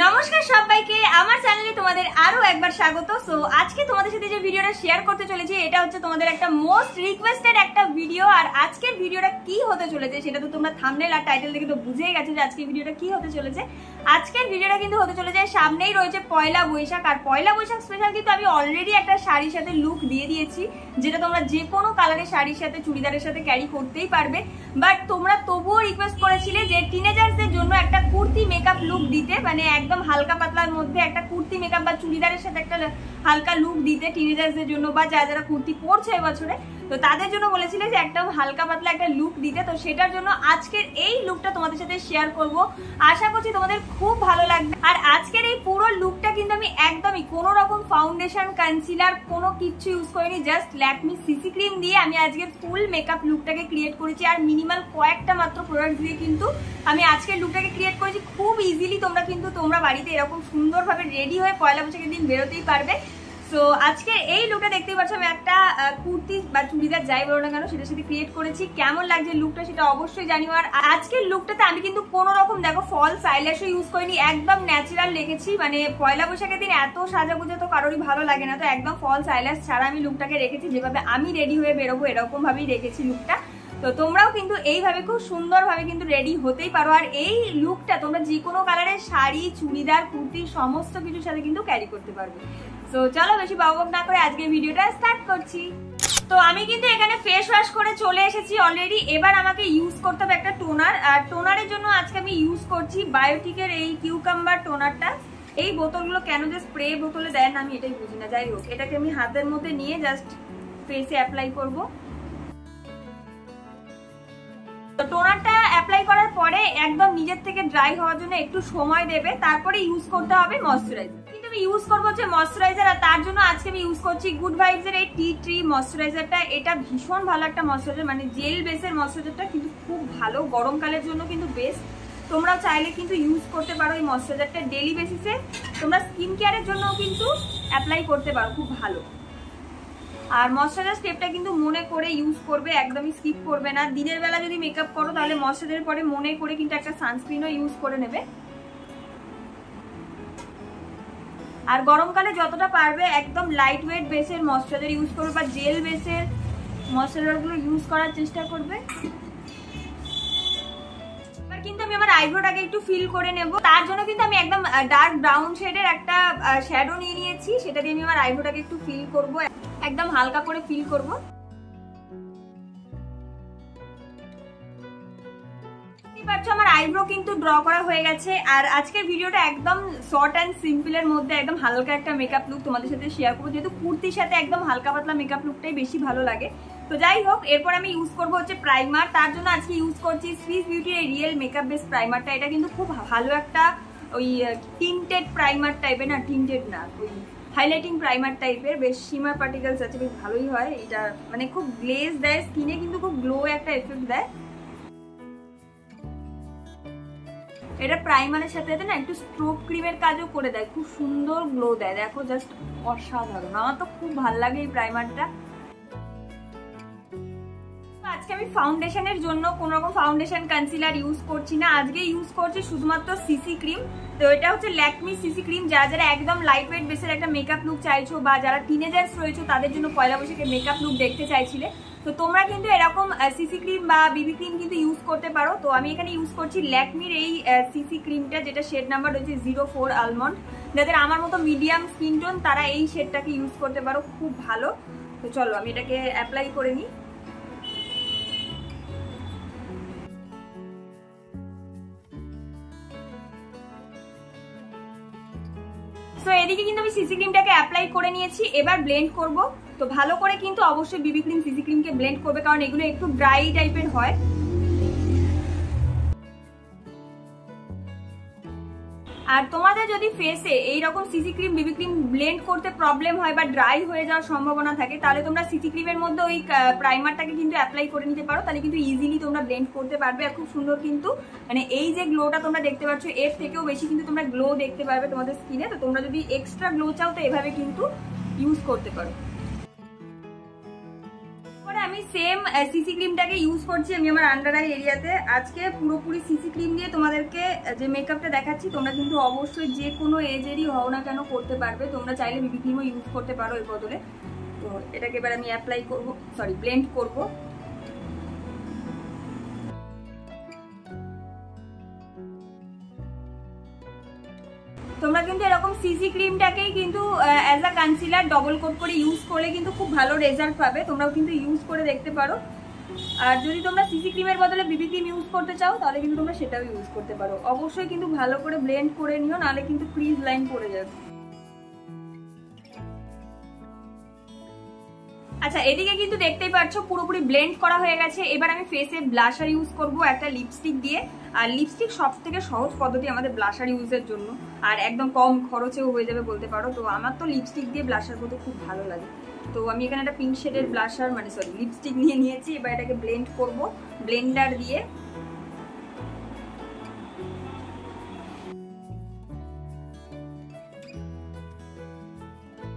নমস্কার সবাইকে আমার চ্যানেলে তোমাদের আরো একবার স্বাগত। সো আজকে তোমাদের সাথে যে ভিডিওটা শেয়ার করতে চলেছি এটা হচ্ছে তোমাদের একটা মোস্ট রিকোয়েস্টেড একটা ভিডিও। আর আজকের ভিডিওটা কি হতে চলেছে সেটা তো তোমরা থাম্বনেল আর টাইটেল দেখে তো বুঝেই গেছো যে আজকের ভিডিওটা কি হতে চলেছে। আজকের ভিডিওটা কিন্তু হতে চলেছে, সামনেই রয়েছে পয়লা বৈশাখ, আর পয়লা বৈশাখ স্পেশাল কিন্তু আমি অলরেডি একটা শাড়ির সাথে লুক দিয়ে দিয়েছি, যেটা তোমরা যে কোনো কালারের শাড়ির সাথে চুড়িদারের সাথে ক্যারি করতেই পারবে। বাট তোমরা তবুও রিকোয়েস্ট করেছিলে যে টিনেজার্সদের জন্য একটা কুর্তি মেকআপ লুক দিতে, মানে একদম হালকা পাতলার মধ্যে একটা কুর্তি মেকআপ বা চুড়িদারের সাথে একটা হালকা লুক দিতে টিনেজার্সদের জন্য, বা যারা কুর্তি পরছে এবছরে, তো তাদের জন্য বলেছিলে যে একদম হালকা পাতলা একটা লুক দিতে। তো সেটার জন্য আজকের এই লুকটা তোমাদের সাথে শেয়ার করব, আশা করছি তোমাদের খুব ভালো লাগবে। আর আজকের এই পুরো লুকটা কিন্তু আমি একদমই কোনো রকম ফাউন্ডেশন কনসিলার কোনো কিছু ইউজ করিনি, জাস্ট ল্যাকমি সিসি ক্রিম দিয়ে আমি আজকের ফুল মেকআপ লুকটাকে ক্রিয়েট করেছি। আর মিনিমাল কয়েকটা মাত্র প্রোডাক্ট দিয়ে কিন্তু আমি আজকের লুকটাকে ক্রিয়েট করেছি। খুব ইজিলি তোমরা বাড়িতে এরকম সুন্দরভাবে রেডি হয়ে পয়লা বৈশাখের দিন বেরোতেই পারবে। তো আজকে এই লুকটা দেখতেই পাচ্ছ, আমি একটা কুর্তি বা চুড়িদার যাই বলো না কেন সেটার সাথে ক্রিয়েট করেছি। কেমন লাগছে লুকটা সেটা অবশ্যই জানিও। আর আজকের লুকটাতে আমি কিন্তু কোনো রকম দেখো ফলস আইল্যাশও ইউজ করিনি, একদম ন্যাচারাল রেখেছি। মানে পয়লা বৈশাখের দিন এত সাজাগুজে তো কারোরই ভালো লাগে না, তো একদম ফলস আইল্যাশ ছাড়া আমি লুকটাকে রেখেছি, যেভাবে আমি রেডি হয়ে বেরোবো এরকম ভাবেই রেখেছি লুকটা। তো তোমরাও কিন্তু এইভাবে খুব সুন্দরভাবে কিন্তু রেডি হতেই পারো। আর এই লুকটা তোমরা যে কোনো কালারের শাড়ি, চুড়িদার, কুর্তি সমস্ত কিছুর সাথে কিন্তু ক্যারি করতে পারবে। তো চলো বেশি বকবক না করে আজকে ভিডিওটা স্টার্ট করছি। তো আমি কিন্তু এখানে ফেস ওয়াশ করে চলে এসেছি অলরেডি। এবার আমাকে ইউজ করতে হবে একটা টোনার, আর টোনারের জন্য আজকে আমি ইউজ করছি বায়োটিকের এই কিউকাম্বার টোনারটা। এই বোতলগুলো কেন যে স্প্রে বোতলে দেয় না আমি এটাই বুঝি না। যাই হোক, এটাকে আমি হাতের মধ্যে নিয়ে জাস্ট ফেসে অ্যাপ্লাই করব। তো টোনারটা অ্যাপ্লাই করার পরে একদম নিজের থেকে ড্রাই হওয়ার জন্য একটু সময় দেবে, তারপরে ইউজ করতে হবে ময়শ্চারাইজার। কিন্তু আমি ইউজ করবো হচ্ছে ময়শ্চারাইজার, আর তার জন্য আজকে আমি ইউজ করছি গুড ভাইবস এর এই টি ট্রি ময়শ্চারাইজারটা। এটা ভীষণ ভালো একটা ময়শ্চারাইজার, মানে জেল বেসের ময়শ্চারাইজারটা কিন্তু খুব ভালো, গরমকালের জন্য কিন্তু বেস্ট। তোমরা চাইলে কিন্তু ইউজ করতে পারো এই ময়শ্চারাইজারটা ডেইলি বেসিসে। তোমরা স্কিন কেয়ারের জন্য কিন্তু অ্যাপ্লাই করতে পারো, খুব ভালো। আর ময়শ্চারাইজার স্টেপটা কিন্তু মনে করে ইউজ করবে, একদমই স্কিপ করবে না। দিনের বেলা যদি মেকআপ করো তাহলে ময়শ্চারাইজারের পরে মনে করে কিন্তু একটা সানস্ক্রিনও ইউজ করে নেবে। আর গরমকালে যতটা পারবে একদম লাইট ওয়েট বেসের ময়শ্চারাইজার ইউজ করবে, বা জেল বেসের ময়শ্চারাইজারগুলো ইউজ করার চেষ্টা করবে। এবার কিন্তু আমি আমার আইব্রোটাকে একটু ফিল করে নেব, তার জন্য কিন্তু আমি একদম ডার্ক ব্রাউন শেডের একটা শ্যাডো নিয়ে নিয়েছি, সেটা দিয়ে আমি আমার আইব্রোটাকে একটু ফিল করব, একদম হালকা করে ফিল করব। আমার আইব্রো কিন্তু ড্র করা হয়ে গেছে। আর আজকের ভিডিওটা একদম শর্ট অ্যান্ড সিম্পল এর মধ্যে একদম হালকা একটা মেকআপ লুক তোমাদের সাথে শেয়ার করবো, যেহেতু কুর্তির সাথে একদম হালকা পাতলা মেকআপ লুকটাই বেশি ভালো লাগে। তো যাই হোক, এরপর আমি ইউজ করবো হচ্ছে প্রাইমার। তার জন্য আজকে ইউজ করছি সুইস বিউটির এই রিয়েল মেকআপ বেস প্রাইমারটা। এটা কিন্তু খুব ভালো একটা ওই টিন্টেড প্রাইমার টাইপের, না টিন্টেড না, ওই হাইলাইটিং প্রাইমার টাইপের, বেশ শিমার পার্টিকেলস আছে, বেশ ভালোই হয় এটা। মানে খুব গ্লেজ দেয় স্কিনে, কিন্তু খুব গ্লো একটা এফেক্ট দেয়। এটা প্রাইমারের সাথে না একটু স্ট্রোক ক্রিমের কাজও করে দেয়, খুব সুন্দর গ্লো দেয়, দেখো জাস্ট অসাধারণ। আমার তো খুব ভালো লাগে এই প্রাইমারটা। আজকে আমি ফাউন্ডেশনের জন্য কোনো রকম ফাউন্ডেশন কনসিলার ইউজ করছি না, আজকে ইউজ করছি শুধুমাত্র সিসি ক্রিম। তো এটা হচ্ছে ল্যাকমি সিসি ক্রিম। যারা একদম লাইট ওয়েট বেসের একটা মেকআপ লুক চাইছো, বা যারা টিনেজার্স রয়েছে তাদের জন্য পয়লা বৈশাখে মেকআপ লুক দেখতে চাইছিলে, তো তোমরা কিন্তু এরকম সিসি ক্রিম বা বিবি ক্রিম কিন্তু ইউজ করতে পারো। তো আমি এখানে ইউজ করছি ল্যাকমির এই সিসি ক্রিমটা, যেটা শেড নাম্বার রয়েছে 04 আলমন্ড। যাদের আমার মতো মিডিয়াম স্কিন টোন তারা এই শেডটাকে ইউজ করতে পারো, খুব ভালো। তো চলো আমি এটাকে অ্যাপ্লাই করে নিই। তো এদিকে কিন্তু আমি সিসি ক্রিমটাকে অ্যাপ্লাই করে নিয়েছি, এবার ব্লেন্ড করব। তো ভালো করে কিন্তু অবশ্যই বিবি ক্রিম সিসি ক্রিমকে ব্লেন্ড করবে, কারণ এগুলো একটু ড্রাই টাইপের হয়। আর তোমাদের যদি ফেসে এইরকম সিসি ক্রিম বিবি ক্রিম ব্লেন্ড করতে প্রবলেম হয় বা ড্রাই হয়ে যাওয়ার সম্ভাবনা থাকে, তাহলে তোমরা সিসি ক্রিমের মধ্যে ওই প্রাইমারটাকে কিন্তু অ্যাপ্লাই করে নিতে পারো, তাহলে কিন্তু ইজিলি তোমরা ব্লেন্ড করতে পারবে। আর খুব সুন্দর কিন্তু মানে এই যে গ্লোটা তোমরা দেখতে পাচ্ছ, এর থেকেও বেশি কিন্তু তোমরা গ্লো দেখতে পারবে তোমাদের স্কিনে। তো তোমরা যদি এক্সট্রা গ্লো চাও তো এভাবে কিন্তু ইউজ করতে পারো। আমি সেম সিসি ক্রিমটাকে ইউজ করছি আমি আমার আন্ডার আই এরিয়াতে। আজকে পুরোপুরি সিসি ক্রিম দিয়ে তোমাদেরকে যে মেকআপটা দেখাচ্ছি, তোমরা কিন্তু অবশ্যই যে কোনো এজেরই হও না কেন করতে পারবে। তোমরা চাইলে বিবি ক্রিমও ইউজ করতে পারো এর বদলে। তো এটাকে এবার আমি অ্যাপ্লাই করবো, সরি ব্লেন্ড করবো। তোমরা কিন্তু এরকম সিসি ক্রিমটাকেই কিন্তু as a concealer double coat করে ইউজ করলে কিন্তু খুব ভালো রেজাল্ট পাবে। তোমরাও কিন্তু ইউজ করে দেখতে পারো। আর যদি তোমরা সিসি ক্রিমের বদলে বিবি ক্রিম ইউজ করতে চাও তাহলে কিন্তু তোমরা সেটাও ইউজ করতে পারো। অবশ্যই কিন্তু ভালো করে ব্লেন্ড করে নিও, নাহলে কিন্তু ক্রিজ লাইন পড়ে যাবে। আচ্ছা, এদিকে কিন্তু দেখতেই পাচ্ছ পুরোপুরি ব্লেন্ড করা হয়ে গেছে। এবার আমি ফেসে ব্লাশার ইউজ করব একটা লিপস্টিক দিয়ে। আর লিপস্টিক সব থেকে সহজ পদ্ধতি আমাদের ব্লাশার ইউজের জন্য, আর একদম কম খরচেও হয়ে যাবে বলতে পারো। তো আমার তো লিপস্টিক দিয়ে ব্লাশার করতে খুব ভালো লাগে। তো আমি এখানে একটা পিঙ্ক শেডের ব্লাশার লিপস্টিক নিয়ে নিয়েছি। এবার এটাকে ব্লেন্ড করব ব্লেন্ডার দিয়ে।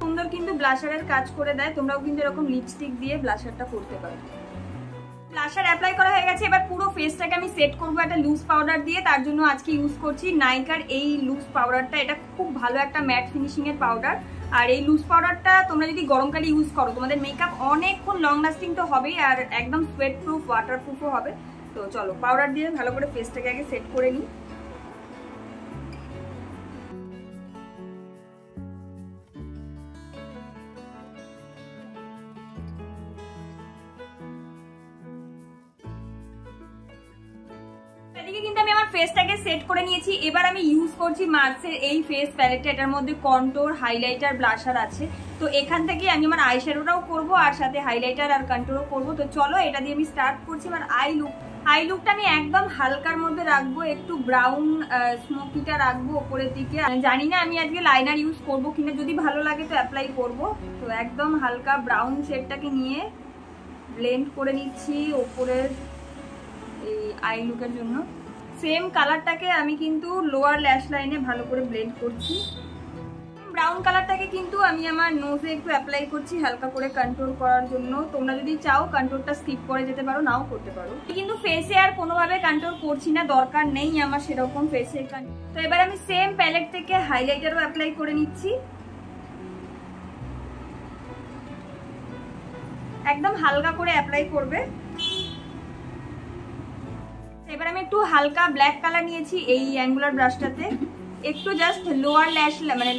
সুন্দর কিন্তু ব্লাশারের কাজ করে দেয়। তোমরাও কিন্তু এরকম লিপস্টিক দিয়ে ব্লাশারটা করতে পারো। ব্লাশার অ্যাপ্লাই করা হয়ে গেছে। এবার পুরো ফেসটাকে আমি সেট করবো একটা লুজ পাউডার দিয়ে। তার জন্য আজকে ইউজ করছি নাইকার এই লুজ পাউডারটা। এটা খুব ভালো একটা ম্যাট ফিনিশিং এর পাউডার। আর এই লুজ পাউডারটা তোমরা যদি গরমকালে ইউজ করো তোমাদের মেকআপ অনেকক্ষণ লং লাস্টিং তো হবেই, আর একদম সোয়েট প্রুফ ওয়াটার প্রুফও হবে। তো চলো পাউডার দিয়ে ভালো করে ফেসটাকে আগে সেট করে নিই। এদিকে কিন্তু আমি আমার ফেসটাকে সেট করে নিয়েছি। এবার আমি ইউজ করছি মার্সের এই ফেস প্যালেটটা। এটার মধ্যে কন্ট্যুর, হাইলাইটার, ব্লাশার আছে। তো এখান থেকে আমি আমার আই শ্যাডোটাও করবো, আর সাথে হাইলাইটার আর কন্ট্যুরও করবো। তো চলো এটা দিয়ে আমি স্টার্ট করছি আমার আই লুকটা আমি একদম হালকার মধ্যে রাখবো, একটু ব্রাউন স্মোকিটা রাখবো ওপরের দিকে। জানি না আমি আজকে লাইনার ইউজ করবো কিনা, যদি ভালো লাগে তো অ্যাপ্লাই করবো। তো একদম হালকা ব্রাউন শেডটাকে নিয়ে ব্লেন্ড করে নিচ্ছি ওপরের এই আই লুকের জন্য। সেম কালারটাকে আমি কিন্তু লোয়ার ল্যাশ লাইনে ভালো করে ব্লেন্ড করছি। ব্রাউন কালারটাকে কিন্তু আমি আমার নোজে একটু অ্যাপ্লাই করছি হালকা করে কন্ট্রোল করার জন্য। তোমরা যদি চাও কন্ট্রোলটা স্কিপ করে যেতে পারো, নাও করতে পারো। কিন্তু ফেসে আর কোনোভাবে কন্ট্রোল করছি না, দরকার নেই আমার সেরকম ফেসে। তো এবার আমি সেম প্যালেট থেকে হাইলাইটারও অ্যাপ্লাই করে নিচ্ছি। একদম হালকা করে অ্যাপ্লাই করবে। এবার আমি একটু হালকা ব্ল্যাক কালার নিয়েছি এই অ্যাঙ্গুলার ব্রাশটাতে। একটু জাস্ট লোয়ার ল্যাশ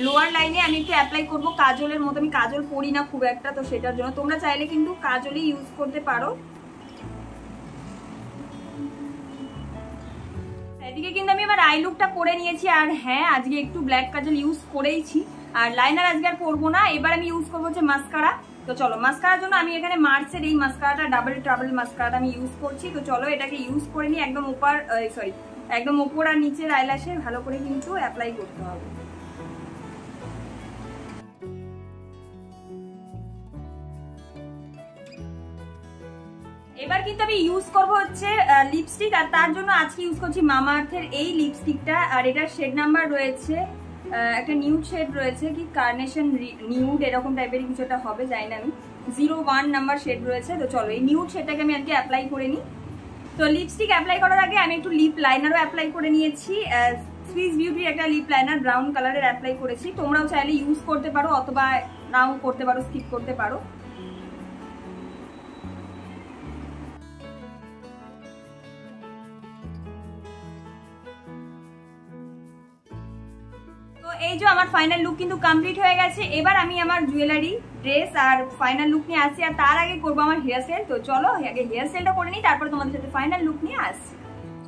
লোয়ার লাইনে আমি একটু অ্যাপ্লাই করবো কাজলের মতো। আমি কাজল পরি না খুব একটা, তো সেটার জন্য তোমরা চাইলে কিন্তু কাজলই ইউজ করতে পারো। এদিকে কিন্তু আমি এবার আই লুকটা করে নিয়েছি। আর হ্যাঁ, আজকে একটু ব্ল্যাক কাজল ইউজ করেইছি, আর লাইনার আজকে আর করবো না। এবার আমি ইউজ করবো হচ্ছে মাস্কারা। তো চলো মাস্কারার জন্য আমি এখানে মার্সের এই মাস্কারাটা ডাবল ট্রাবল মাস্কারাটা আমি ইউজ করছি। তো চলো এটাকে ইউজ করে নিই। একদম উপর আর নিচের আইল্যাশে ভালো করে কিন্তু অ্যাপ্লাই করতে হবে। এবার কিন্তু আমি ইউজ করবো হচ্ছে লিপস্টিক। আর তার জন্য আজকে ইউজ করছি মামা আর্থের এই লিপস্টিকটা। আর এটার শেড নাম্বার রয়েছে একটা নিউড শেড রয়েছে, কি কার্নেশন নিউড এরকম টাইপের কিছু একটা হবে, জানি না আমি। 01 নাম্বার শেড রয়েছে। তো চলো এই নিউড শেডটাকে আমি আজকে অ্যাপ্লাই করে নিই। তো লিপস্টিক অ্যাপ্লাই করার আগে আমি একটু লিপ লাইনারও অ্যাপ্লাই করে নিয়েছি। সুইস বিউটির একটা লিপ লাইনার ব্রাউন কালারের অ্যাপ্লাই করেছি। তোমরাও চাইলে ইউজ করতে পারো, অথবা নাও করতে পারো, স্কিপ করতে পারো। এই যে আমার ফাইনাল লুক কিন্তু কমপ্লিট হয়ে গেছে। এবার আমি আমার জুয়েলারি, ড্রেস আর ফাইনাল লুক নিয়ে আসছি। আর তার আগে করবো আমার হেয়ার স্টাইল। তো চলো আগে হেয়ার স্টাইলটা করে নিই, তারপরে তোমাদের সাথে ফাইনাল লুক নিয়ে আসছি।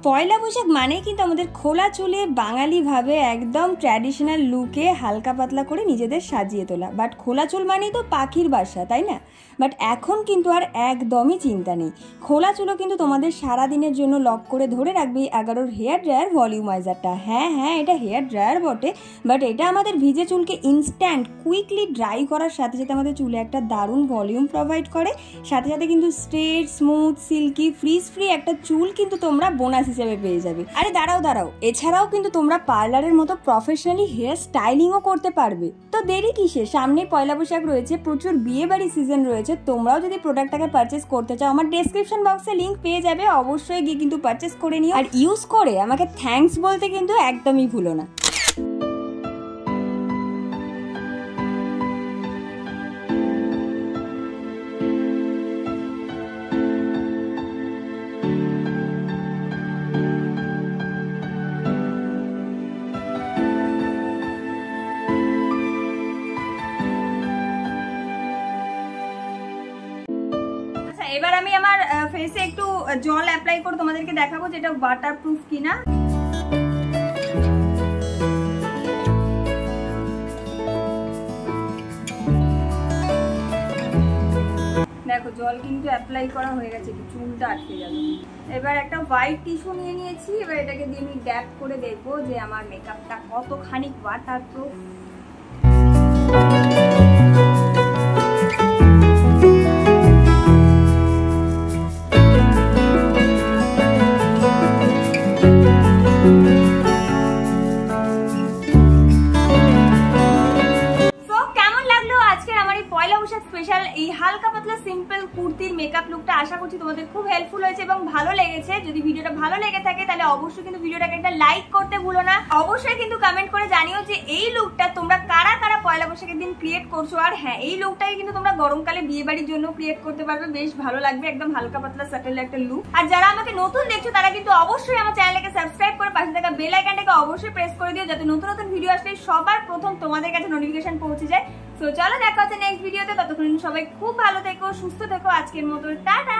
পয়লা বৈশাখ মানেই কিন্তু আমাদের খোলা চুলে বাঙালিভাবে একদম ট্র্যাডিশনাল লুকে হালকা পাতলা করে নিজেদের সাজিয়ে তোলা। বাট খোলা চুল মানেই তো পাখির বাসা, তাই না? বাট এখন কিন্তু আর একদমই চিন্তা নেই। খোলা চুলও কিন্তু তোমাদের সারাদিনের জন্য লক করে ধরে রাখবে 11 হেয়ার ড্রায়ার ভলিউমাইজারটা। হ্যাঁ, এটা হেয়ার ড্রায়ার বটে, বাট এটা আমাদের ভিজে চুলকে ইনস্ট্যান্ট কুইকলি ড্রাই করার সাথে সাথে আমাদের চুলে একটা দারুণ ভলিউম প্রোভাইড করে। সাথে সাথে কিন্তু straight, smooth, silky, frizz free একটা চুল কিন্তু তোমরা বোনাস হিসেবে পেয়ে যাবে। আরে দাঁড়াও, এছাড়াও কিন্তু তোমরা পার্লারের মতো প্রফেশনালি হেয়ার স্টাইলিংও করতে পারবে। তো দেরি কিসে, সামনে পয়লা বৈশাখ রয়েছে, প্রচুর বিয়ে বাড়ি সিজন রয়েছে। তোমরাও যদি প্রোডাক্টটাকে পারচেস করতে চাও, আমার ডেসক্রিপশন বক্সে লিংক পেয়ে যাবে, অবশ্যই গিয়ে কিন্তু পারচেস করে নিও। আর ইউজ করে আমাকে থ্যাঙ্কস বলতে কিন্তু একদমই ভুলো না। এবার আমি আমার ফেসে একটু জল অ্যাপ্লাই করে তোমাদেরকে দেখাবো যেটা ওয়াটারপ্রুফ কিনা। দেখো জল কিন্তু অ্যাপ্লাই করা হয়ে গেছে, চুলটা আটকে যাবে। এবার একটা হোয়াইট টিস্যু নিয়ে নিয়েছি, এবার এটাকে দিয়ে আমি ড্যাপ করে দেখবো যে আমার মেকআপটা কতখানি ওয়াটারপ্রুফ। স্পেশাল এই হালকা পাতলা সিম্পল কুর্তির মেকআপ লুকটা আশা করছি তোমাদের খুব হেল্পফুল হয়েছে এবং ভালো লেগেছে। যদি ভিডিওটা ভালো লেগে থাকে তাহলে অবশ্যই কিন্তু ভিডিওটাকে একটা লাইক করতে ভুলো না। অবশ্যই কিন্তু কমেন্ট করে জানিও যে এই লুকটা তোমরা কারা কারা পয়লা বৈশাখের দিন ক্রিয়েট করছো। আর হ্যাঁ, এই লুকটাকে কিন্তু তোমরা গরমকালে বিয়ে বাড়ির জন্য ক্রিয়েট করতে পারবে, বেশ ভালো লাগবে, একদম হালকা পাতলা সাটেল একটা লুক। আর যারা আমাকে নতুন দেখছো তারা কিন্তু অবশ্যই আমার চ্যানেলটাকে সাবস্ক্রাইব করে পাশে থাকা বেল আইকনটাকে অবশ্যই প্রেস করে দিও, যাতে নতুন নতুন ভিডিও আসলে সবার প্রথম তোমাদের কাছে নোটিফিকেশন পৌঁছে যায়। তো চলো দেখা হচ্ছে নেক্সট ভিডিওতে, ততক্ষণ সবাই খুব ভালো থেকো, সুস্থ থেকো। আজকের মতো টাটা।